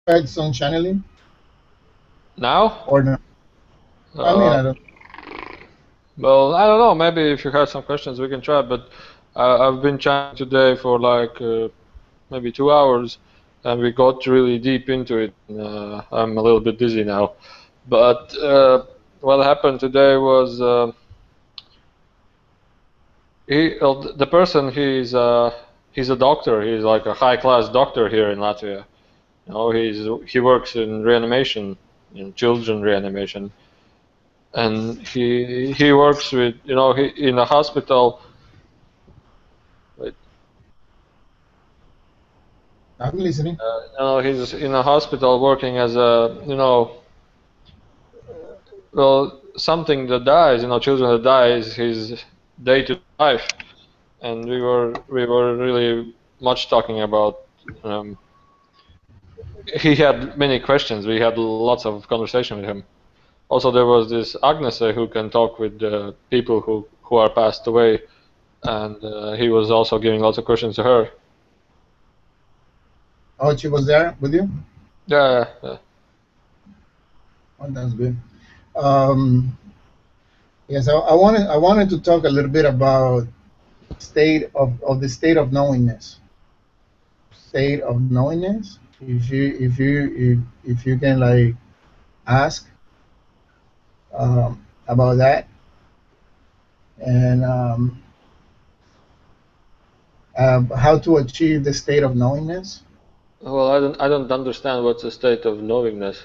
tried some channeling Now? or no? I mean, Uh, I don't. well, I don't know. Maybe if you have some questions, we can try. But I've been chatting today for like maybe 2 hours, and we got really deep into it. I'm a little bit dizzy now. But what happened today was the person he's a doctor. He's like a high class doctor here in Latvia. You know, he works in reanimation, in children reanimation, and he works with he in a hospital. Wait, I'm listening. he's in a hospital working as a well something that dies. Children that die is his day-to-day life, and we were really much talking about. Um, he had many questions. We had lots of conversation with him. Also, there was this Agnes who can talk with people who are passed away, and he was also giving lots of questions to her. Oh, she was there with you. Yeah, yeah. Oh, that's good. Um, yes, I wanted to talk a little bit about the state of knowingness. State of knowingness. If you can like ask about that and how to achieve the state of knowingness. Well, I don't understand what's the state of knowingness.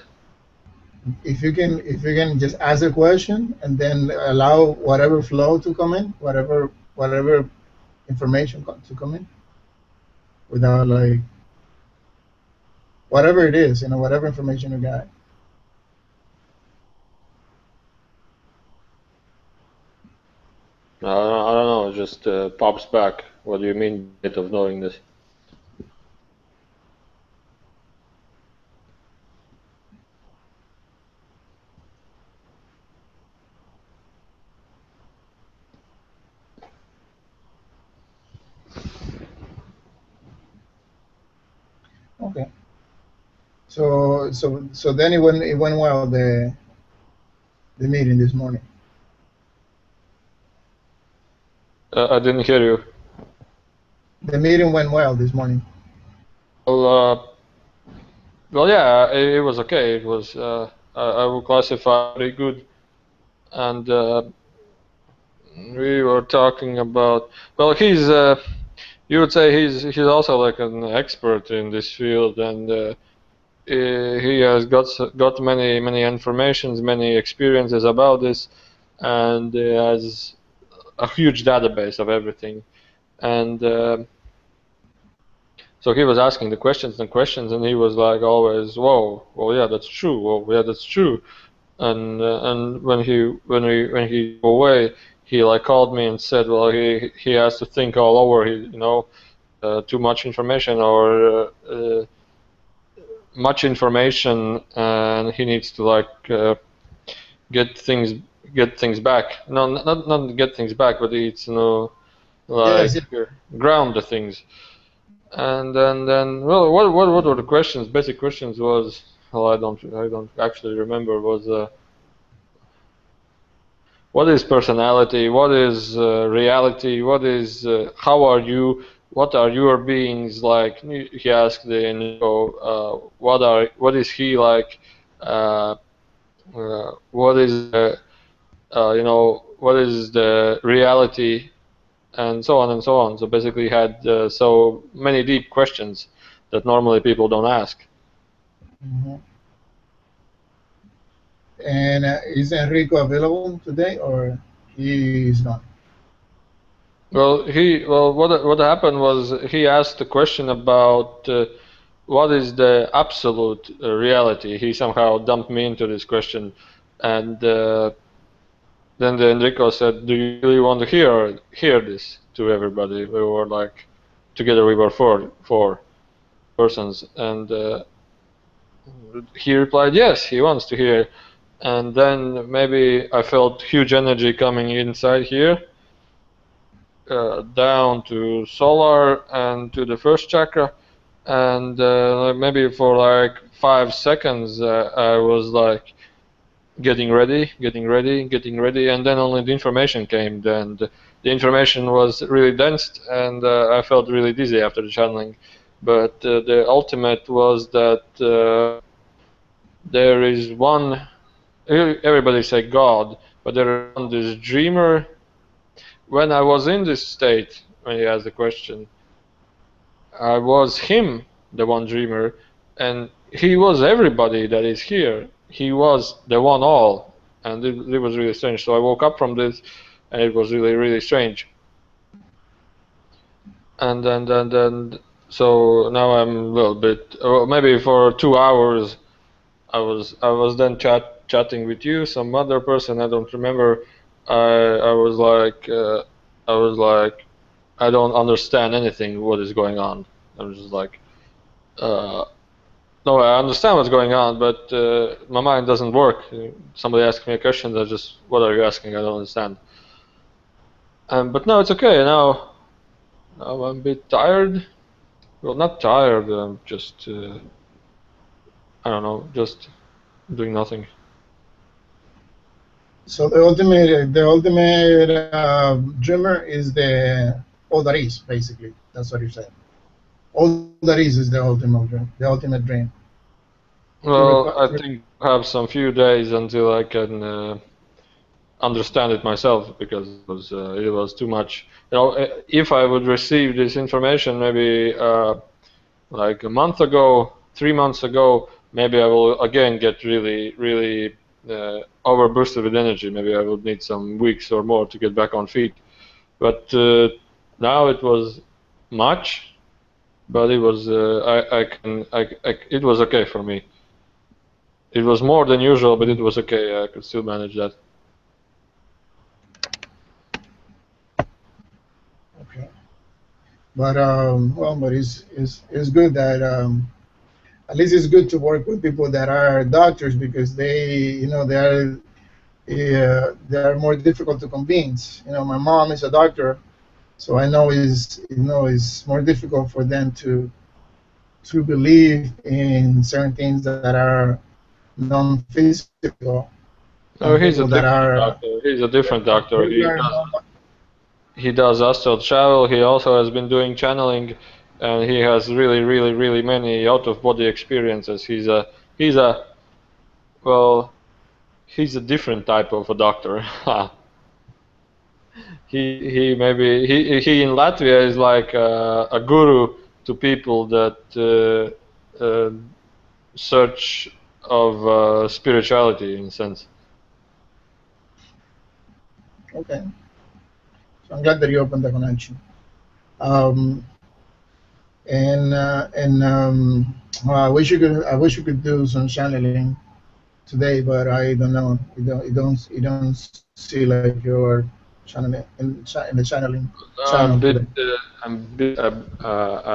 If you can just ask a question and then allow whatever flow to come in, whatever information to come in without like whatever it is, whatever information you got. I don't know. It just pops back. What do you mean, state of knowingness? Okay. So then it went well, the meeting this morning. I didn't hear you. The meeting went well this morning. Well, well, yeah, it was okay. It was I would classify pretty good, and we were talking about. Well, you would say he's also like an expert in this field, and he has got many informations, many experiences about this, and he has a huge database of everything. And so he was asking the questions and questions, and he was like always, "Whoa, well, yeah, that's true. Well, yeah, that's true." And when he go away, he like called me and said, "Well, he has to think all over. Too much information or much information, and he needs to like get things get things back. No, not get things back, but it's Yes, like yes. ground the things." And then well, what were the questions? Basic questions was, well, I don't actually remember. Was what is personality? What is reality? What is how are you? What are your beings like? He asked the Enrico, what is he like? Uh, what is what is the reality, and so on and so on. So basically, he had so many deep questions that normally people don't ask. Mhm. And is Enrico available today, or he is not? What happened was he asked a question about what is the absolute reality. He somehow dumped me into this question, and then the Enrico said, "Do you really want to hear this to everybody?" We were like, together we were four persons, and he replied, "Yes, he wants to hear." And then maybe I felt huge energy coming inside here, down to solar and to the first chakra, and maybe for like 5 seconds I was like getting ready, and then only the information came. And the information was really dense, and I felt really dizzy after the channeling. But the ultimate was that there is one. Everybody say God, but there is one this dreamer. When I was in this state, when he asked the question, I was him, the one dreamer, and he was everybody that is here. He was the one all, and it was really strange. So I woke up from this, and it was really, really strange. And then so now I'm a little bit, maybe for 2 hours, I was then chatting with you, some other person I don't remember. I was like, I don't understand anything. What is going on? I'm just like, no, I understand what's going on, but my mind doesn't work. Somebody asks me a question, I just, what are you asking? I don't understand. But no, it's okay. Now I'm a bit tired. Well, not tired. I'm just, I don't know, just doing nothing. So the ultimate dreamer is all that is, basically. That's what you're saying. All that is the ultimate dream. The ultimate dream. Well, I think I have some few days until I can understand it myself, because it was too much. You know, if I would receive this information maybe like a month ago, 3 months ago, maybe I will again get really, really overboosted with energy. Maybe I would need some weeks or more to get back on feet. But now it was much, but it was it was okay for me. It was more than usual, but it was okay. I could still manage that. Okay. But well, but it's good that at least it's good to work with people that are doctors, because they are more difficult to convince. My mom is a doctor, so I know it's more difficult for them to believe in certain things that are non-physical. No, he's a People that different are doctor. He's a different doctor. regular, He does astral travel. He also has been doing channeling, and he has really, really, really many out-of-body experiences. He's a well, he's a different type of a doctor. He maybe he in Latvia is like a guru to people that search of spirituality in a sense. Okay. So I'm glad that you opened the connection. Um, well, I wish you could do some channeling today, but I don't know. You don't see like your channeling in the channeling I'm channel bit, today.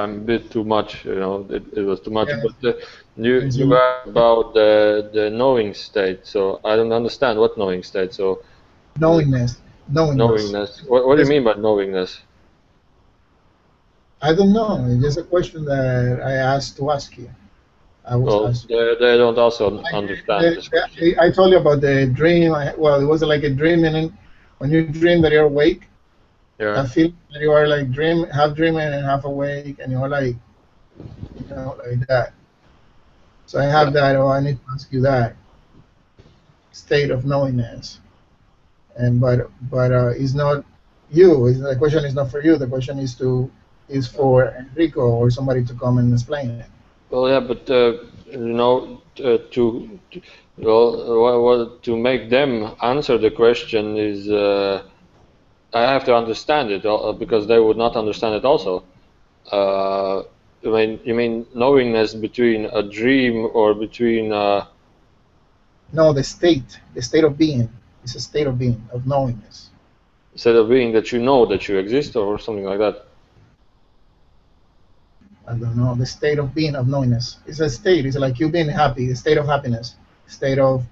I'm bit too much. You know, it was too much. Yeah. But you asked about the knowing state, so I don't understand what knowing state. So Knowingness. knowingness. What do you Yes. mean by knowingness? I don't know. It's just a question that I asked to ask you. I was Well, asked. they don't also understand this question. I told you about the dream. Well, it was like a dream, and when you dream that you're awake, Yeah. I feel that you are like half dreaming and half awake, and you're like, like that. So I have that. Oh, I need to ask you that state of knowingness, and but it's not you. The question is not for you. The question is for Enrico or somebody to come and explain it. Well, yeah, but to make them answer the question is I have to understand it because they would not understand it also. You mean knowingness between a dream or between No, the state of being. It's a state of being, of knowingness. instead of being that you know that you exist or something like that? I don't know, the state of being of knowingness. It's a state. It's like you being happy, the state of happiness, state of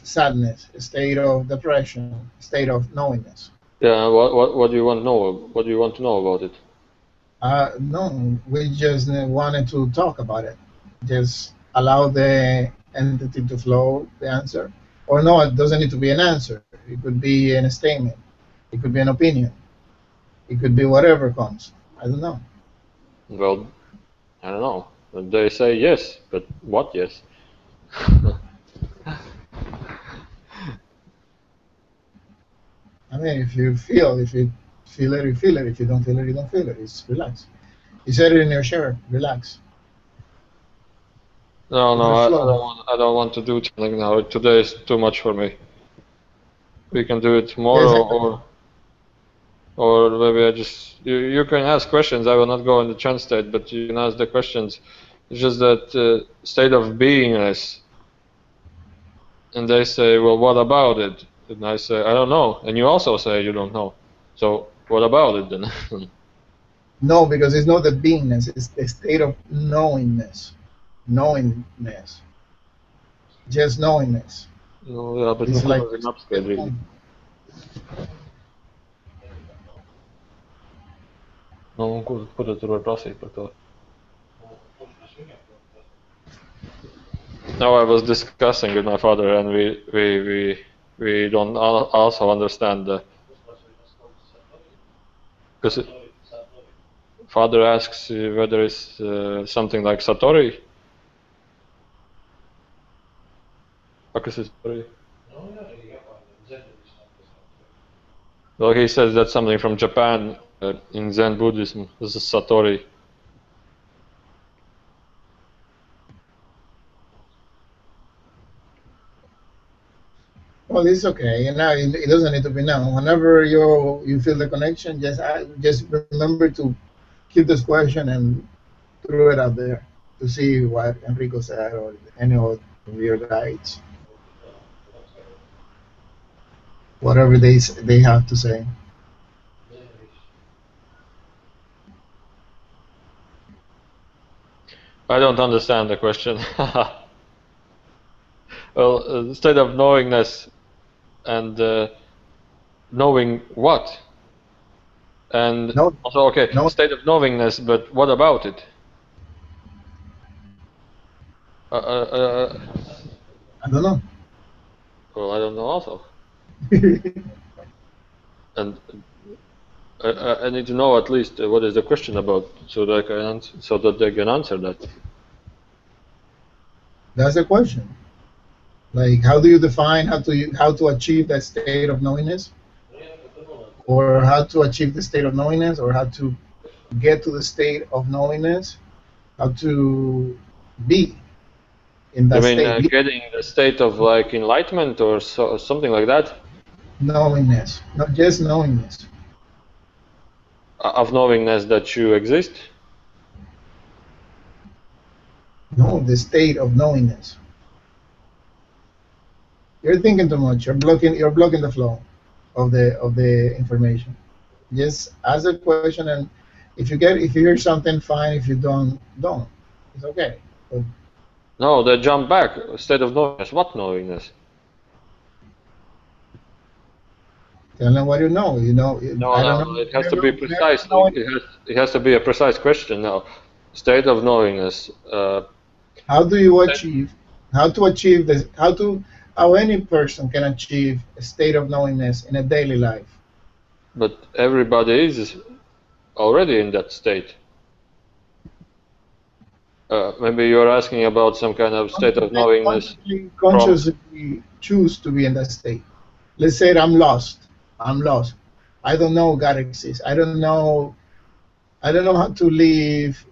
sadness, a state of depression, state of knowingness. Yeah. What do you want to know? What do you want to know about it? No, we just wanted to talk about it. Just allow the entity to flow the answer. Or no, it doesn't need to be an answer. It could be a statement. It could be an opinion. It could be whatever comes. I don't know. Well, I don't know. They say yes, but what yes? I mean, if you feel, if you feel it, you feel it. If you don't feel it, you don't feel it. It's relax. You said it in your shirt. Relax. No, Let no, it I flow. don't want. I don't want to do channeling now. Today is too much for me. We can do it Yes, tomorrow, or maybe I just you can ask questions. I will not go in the trance state, but you can ask the questions. It's just that state of beingness, and they say, well, what about it? And I say, I don't know, and you also say you don't know. So what about it then? no, because it's not the beingness. It's the state of knowingness. Knowingness. Just knowingness. No, ja, bet nu It's kur like mēs viņu apskaidrīt. Nu, kur tad tur var prasīt par to? No, I was discussing with my father, and we don't also understand the. Because father asks whether it's something like Satori. Kas ir Satori? Well, he says that's something from Japan in Zen Buddhism. This is Satori. Well, it's okay. You know, it doesn't need to be now. Whenever you feel the connection, just remember to keep this question and throw it out there to see what Enrico said or any of your guides, whatever they have to say. I don't understand the question. Well, state of knowingness and knowing what? And No, also, okay, no, state of knowingness, but what about it? I don't know. Well, I don't know also. And I need to know at least what is the question about, so that so that they can answer that. That's the question. Like, how do you define how to achieve that state of knowingness, or how to achieve the state of knowingness, or how to get to the state of knowingness, how to be in You that mean state, getting the state of like enlightenment or something like that? knowingness, not just knowingness. Of knowingness that you exist? No, the state of knowingness. You're thinking too much. You're blocking the flow of the information. Just ask a question, and if you hear something, fine. If you don't. It's okay. But No, they jump back. State of knowingness. What knowingness? tell them what you know. You know. No, I don't no, know. it has to be precisely. It has to be a precise question now. State of knowingness. How do you achieve? How to achieve this? How any person can achieve a state of knowingness in a daily life? But everybody is already in that state. Maybe you're asking about some kind of state of knowingness. Consciously choose to be in that state. Let's say I'm lost. I'm lost. I don't know God exists. I don't know. I don't know how to live.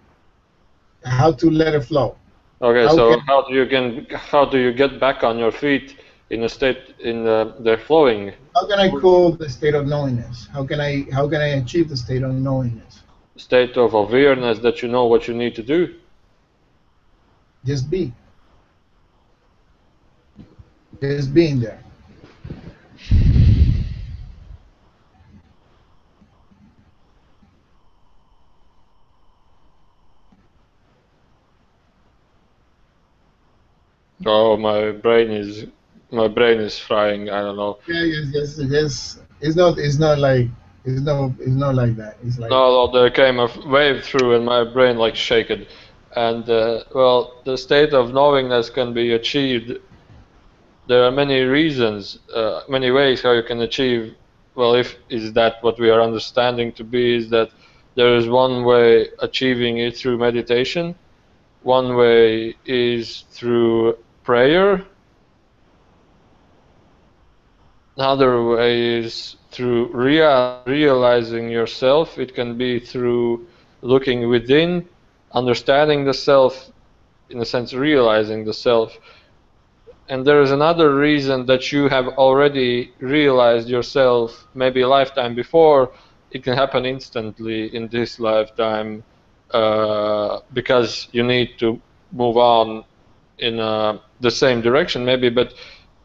How to let it flow. Okay, How so can, how do you get back on your feet in a state in they're flowing? how can I call the state of knowingness? How can I achieve the state of knowingness? State of awareness that you know what you need to do. Just be. Just being there. Oh, my brain is frying. I don't know. Yeah, yes, yes, yes. It's not like It's not like that. It's like, No, there came a wave through and my brain like shaken. And well, the state of knowingness can be achieved. There are many reasons, many ways how you can achieve. Well, if is that what we are understanding to be, is that there is one way achieving it through meditation. One way is through prayer. Another way is through realizing yourself. It can be through looking within, understanding the self, in a sense, realizing the self. And there is another reason that you have already realized yourself, maybe a lifetime before. It can happen instantly in this lifetime because you need to move on in the same direction, maybe, but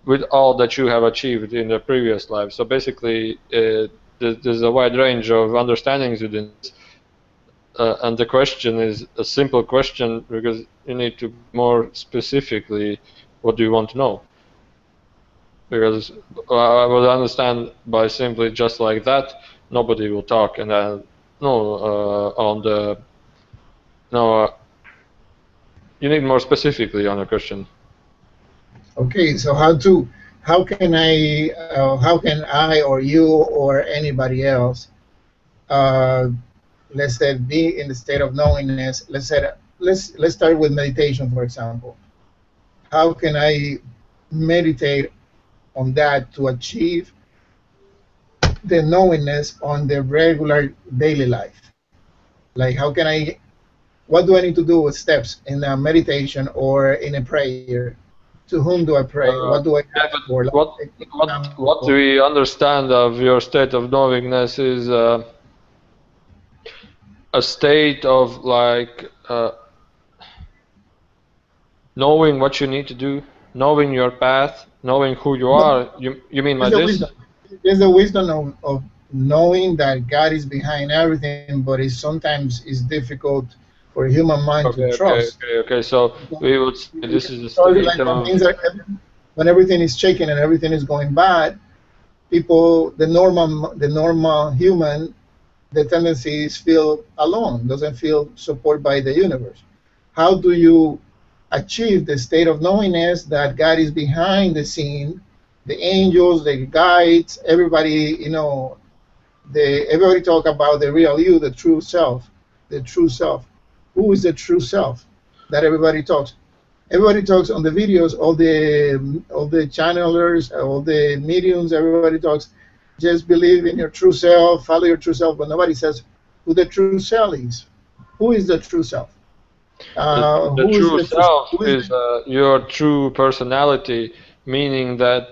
with all that you have achieved in the previous life. So basically, there's a wide range of understandings within this. And the question is a simple question because you need to more specifically, what do you want to know? Because I would understand by simply just like that, nobody will talk, and you need more specifically on the question. okay, so how can I or you or anybody else, let's say, be in the state of knowingness? Let's start with meditation, for example. How can I meditate on that to achieve the knowingness on the regular daily life? Like, what do I need to do with steps in a meditation or in a prayer? To whom do I pray? What do I Yeah, ask for? but what we understand of your state of knowingness is a state of like knowing what you need to do, knowing your path, knowing who you are. You mean by There's the this? wisdom. There's the wisdom of knowing that God is behind everything, but it sometimes is difficult for a human mind to trust. Okay. So we would say this is a So state like of. when everything is shaking and everything is going bad, people, the normal human, the tendency is feel alone, doesn't feel support by the universe. How do you achieve the state of knowingness that God is behind the scene, the angels, the guides, everybody, everybody talk about the real you, the true self, the true self. Who is the true self that everybody talks? Everybody talks on the videos, all the channelers, all the mediums, everybody talks. Just believe in your true self, follow your true self, but nobody says who the true self is. Who is the true self? The Who is true the true? self Who is is your true personality, meaning that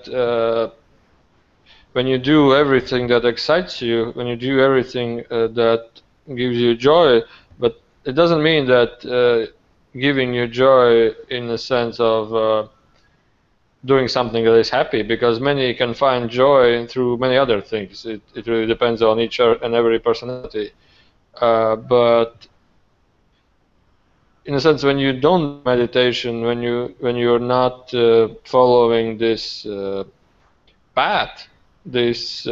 when you do everything that excites you, when you do everything that gives you joy, but it doesn't mean that giving you joy in the sense of doing something that is happy, because many can find joy through many other things. It really depends on each and every personality. But in a sense, when you don't meditation, when you're not following this path, this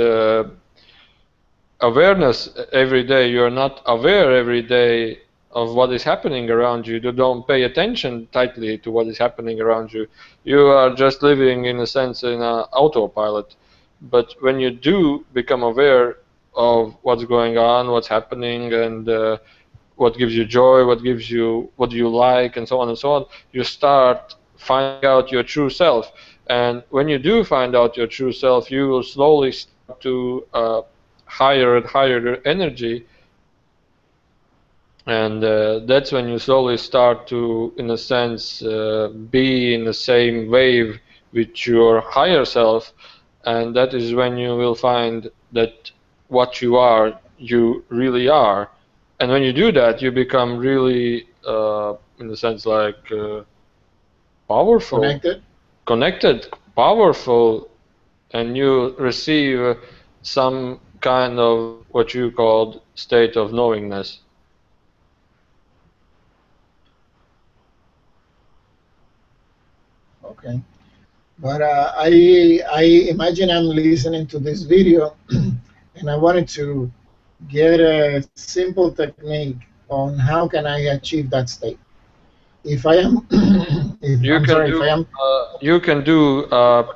awareness every day, you're not aware every day of what is happening around you. You don't pay attention tightly to what is happening around you. You are just living, in a sense, in an autopilot. But when you do become aware of what's going on, what's happening, and what gives you joy, what do you like, and so on and so on, you start finding out your true self. And when you do find out your true self, you will slowly start to higher and higher energy, and that's when you slowly start to, in a sense, be in the same wave with your higher self, and that is when you will find that what you are, you really are. And when you do that, you become really, in a sense, like powerful, connected, powerful, and you receive some kind of what you called state of knowingness. Okay, but I imagine I'm listening to this video, and I wanted to get a simple technique on how can I achieve that state. If I am, if You I'm can sorry, if do I am,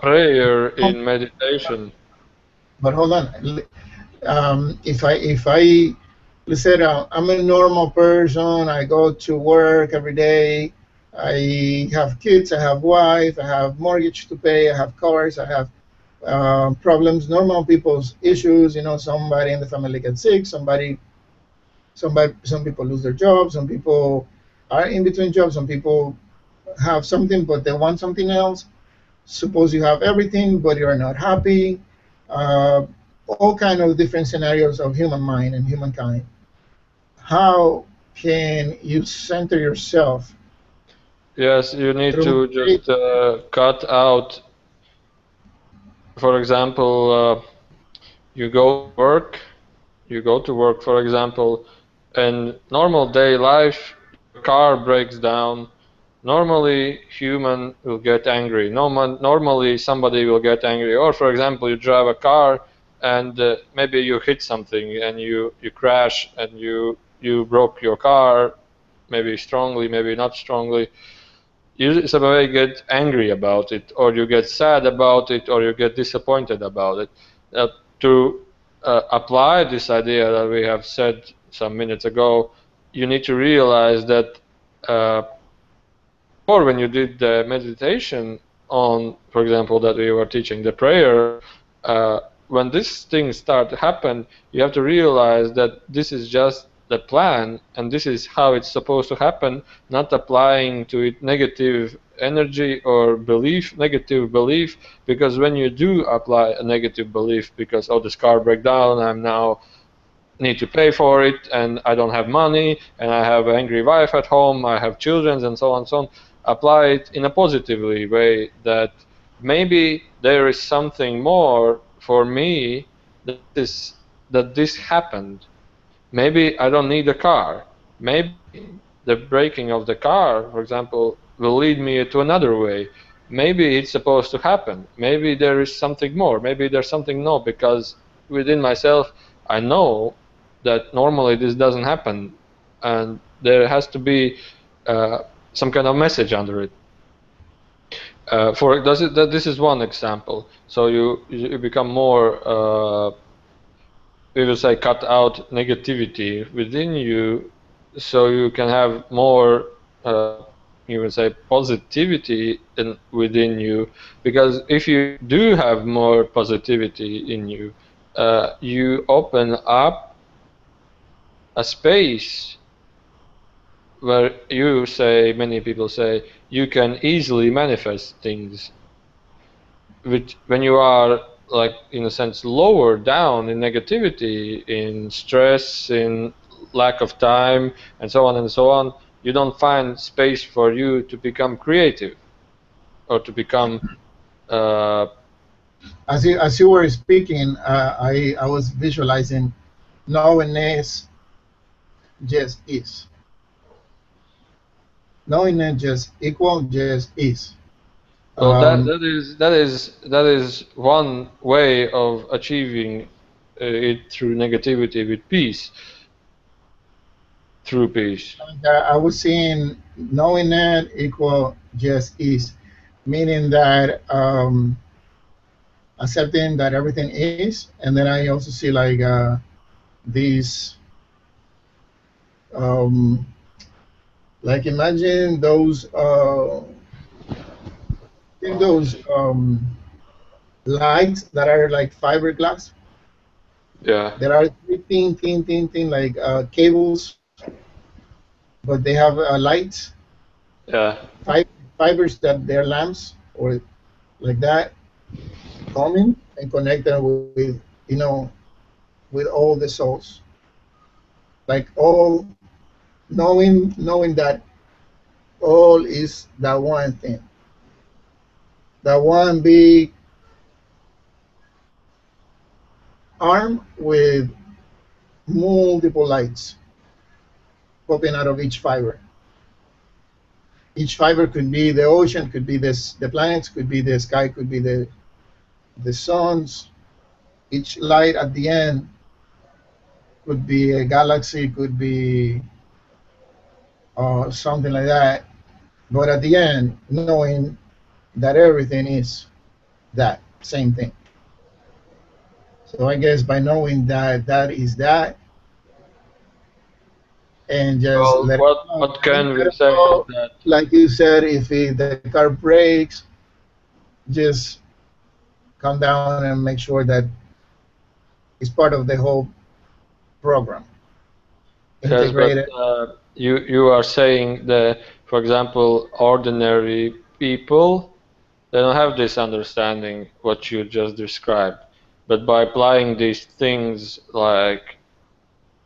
prayer in meditation. but hold on. If I let's say I'm a normal person, I go to work every day, I have kids, I have wife, I have mortgage to pay, I have cars, I have problems, normal people's issues. You know, somebody in the family gets sick, some people lose their jobs, some people are in between jobs, some people have something but they want something else. Suppose you have everything but you're not happy. Uh, all kind of different scenarios of human mind and humankind. How can you center yourself Yes, you need through to meditation? just cut out. For example, you go to work. You go to work, for example, in normal day life, your car breaks down. Normally, human will get angry. Normally, somebody will get angry. Or, for example, you drive a car and maybe you hit something and you crash and you broke your car, maybe strongly, maybe not strongly. You somebody get angry about it, or you get sad about it, or you get disappointed about it. To apply this idea that we have said some minutes ago, you need to realize that uh, or when you did the meditation on, for example, that we were teaching the prayer, when this thing start to happen, you have to realize that this is just the plan and this is how it's supposed to happen, not applying to it negative energy or negative belief, because when you do apply a negative belief because, oh, this car break down, I'm now need to pay for it and I don't have money and I have an angry wife at home, I have children and so on and so on, apply it in a positively way that maybe there is something more for me that this happened. Maybe I don't need a car. Maybe the breaking of the car, for example, will lead me to another way. Maybe it's supposed to happen. Maybe there is something more. Maybe there's something no, because within myself, I know that normally this doesn't happen, and there has to be uh, some kind of message under it. This is one example. So you become more we will say cut out negativity within you, so you can have more you would say positivity within you, because if you do have more positivity in you, you open up a space where you say, many people say, you can easily manifest things, which when you are like in a sense lower down in negativity, in stress, in lack of time and so on and so on, you don't find space for you to become creative or to become uh, As you were speaking, I was visualizing knowingness just is. Knowingness just equal just is. well, Um, that is one way of achieving it through negativity with peace, through peace. I was seeing knowingness equal just is, meaning that accepting that everything is, and then I also see like these um, like imagine those lights that are like fiberglass. Yeah, There are thin like cables, but they have lights, yeah, fi- fibers that they're lamps or like that, coming and connected with with all the souls, like all knowing that all is that one thing, that one big arm with multiple lights popping out of each fiber. Each fiber could be the ocean, could be the planets, could be the sky, could be the suns. Each light at the end could be a galaxy, could be something like that. But at the end, knowing that everything is that same thing. So I guess by knowing that that is that, and just Well, let it go, what just can let we it say is go. that Like you said, if the car breaks, just come down and make sure that it's part of the whole program. yes, but Integrate it. you are saying that, for example, ordinary people, they don't have this understanding what you just described. But by applying these things like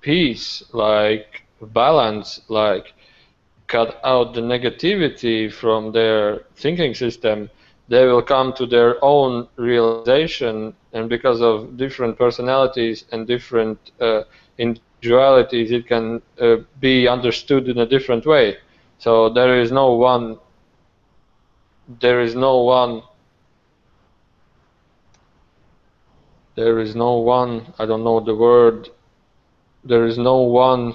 peace, like balance, like cut out the negativity from their thinking system, they will come to their own realization, and because of different personalities and different individualities, it can be understood in a different way. So there is no one, there is no one, there is no one, I don't know the word, there is no one,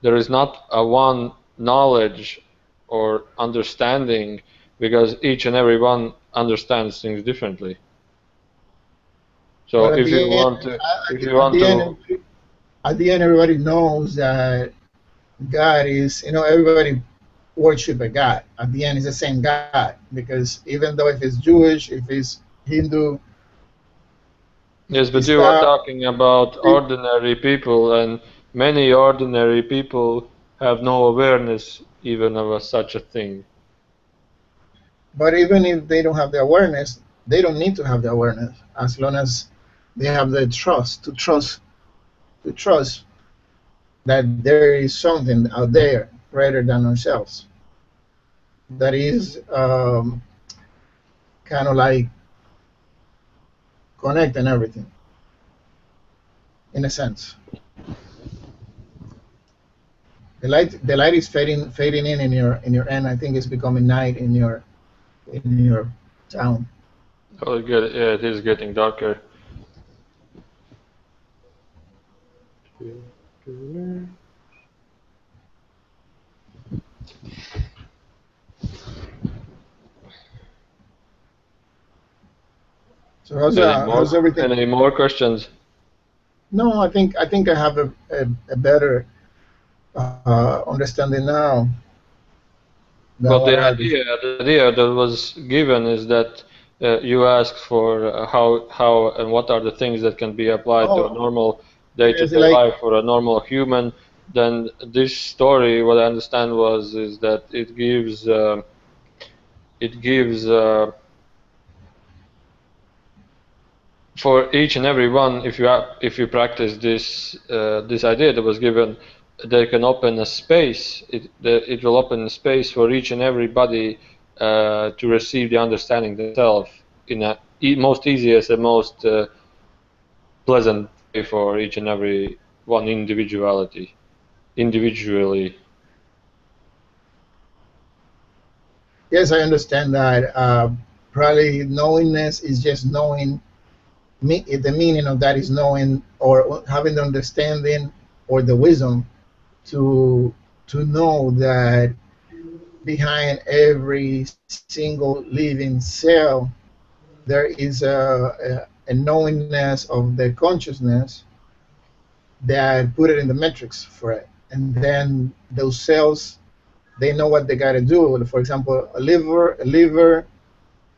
there is not a one knowledge or understanding, because each and every one understands things differently. But So at if the you end, want to, if you at want the to, end, at the end, everybody knows that God is, everybody worship a God. At the end, it's the same God, because even though if it's Jewish, if it's Hindu, yes, but you are Islam, talking about ordinary people, and many ordinary people have no awareness even of such a thing. but even if they don't have the awareness, they don't need to have the awareness as long as they have the trust to trust that there is something out there greater than ourselves that is kind of like connecting everything in a sense. The light is fading in your end. I think it's becoming night in your town. Oh, good. Yeah, it is getting darker. So how's Any how's more? everything? Any more questions? No, I think I have a better understanding now than But what I had before. the idea that was given is that you asked for how and what are the things that can be applied to a Oh, normal yes, day-to-day like life for a normal human. Then this story, what I understand was, is that it gives for each and every one. If you practice this idea that was given, they can open a space. It will open a space for each and everybody to receive the understanding themselves in a most easiest and most pleasant way for each and every one individually. yes, I understand that. Probably knowingness is just knowing. The meaning of that is knowing or having the understanding or the wisdom to know that behind every single living cell there is a knowingness of the consciousness that put it in the matrix for it, and then those cells, they know what they got to do. For example, a liver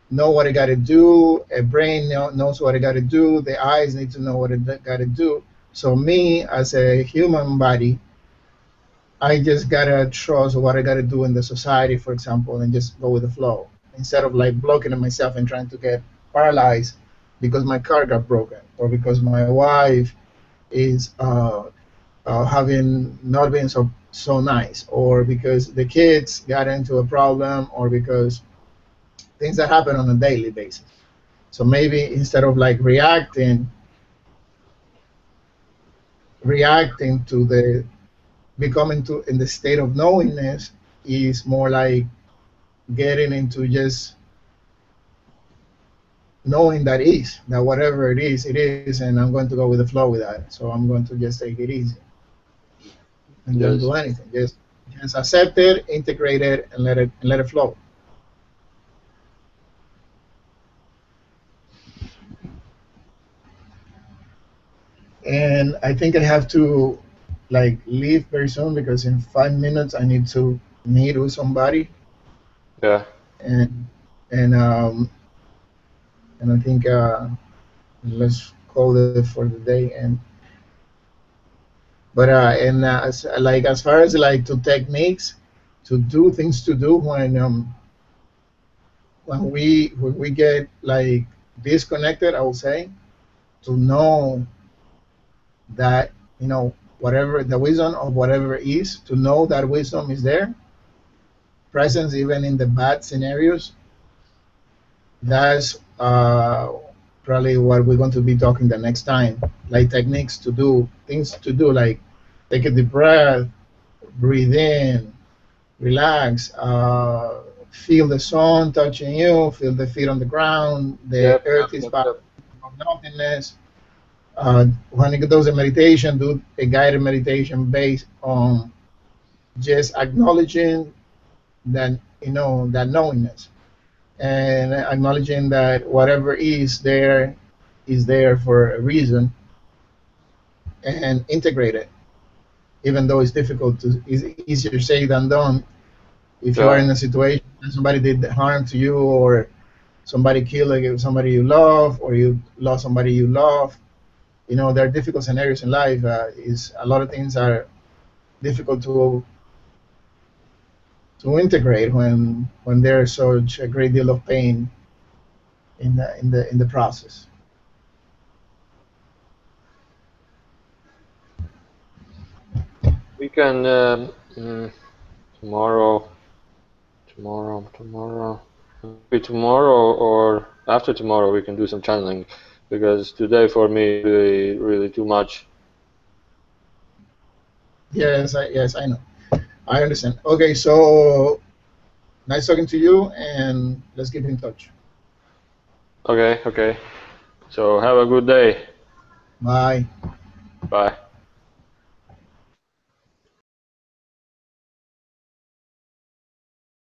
know what it got to do. A brain knows what it got to do. The eyes need to know what it got to do. So me as a human body, I just gotta trust what I gotta do in the society, for example, and just go with the flow instead of like blocking it myself and trying to get paralyzed because my car got broken or because my wife is having not been so nice, or because the kids got into a problem, or because things that happen on a daily basis. So maybe instead of like reacting to the becoming to in the state of knowingness, is more like getting into just knowing that whatever it is, and I'm going to go with the flow with that. So I'm going to just take it easy and don't Yes. do anything. Just accept it, integrate it, and let it flow. And I think I have to like leave very soon because in 5 minutes I need to meet with somebody, Yeah. and and um and I think let's call it for the day. As far as like to techniques to do things to do when we get like disconnected, I will say, to know that, whatever the wisdom of whatever is, to know that wisdom is there, presence even in the bad scenarios. That's probably what we're going to be talking the next time, like techniques to do things to do, like take a deep breath, breathe in, relax, feel the sun touching you, feel the feet on the ground, the Yep. Yep. earth is Yep. part Yep. of nothingness. When it does a meditation, do a guided meditation based on just acknowledging that, that knowingness, and acknowledging that whatever is there for a reason, and integrate it, even though it's difficult it's easier said than done. If you are Yeah. in a situation and somebody did harm to you, or somebody killed like somebody you love, or you lost somebody you love, there are difficult scenarios in life. Is A lot of things are difficult to integrate when there's such a great deal of pain in the process. We can tomorrow, tomorrow. Maybe tomorrow or after tomorrow we can do some channeling, because today for me really really too much. Yes, I know. I understand. Okay, so nice talking to you, and let's keep in touch. Okay. Okay. So have a good day. Bye. Bye.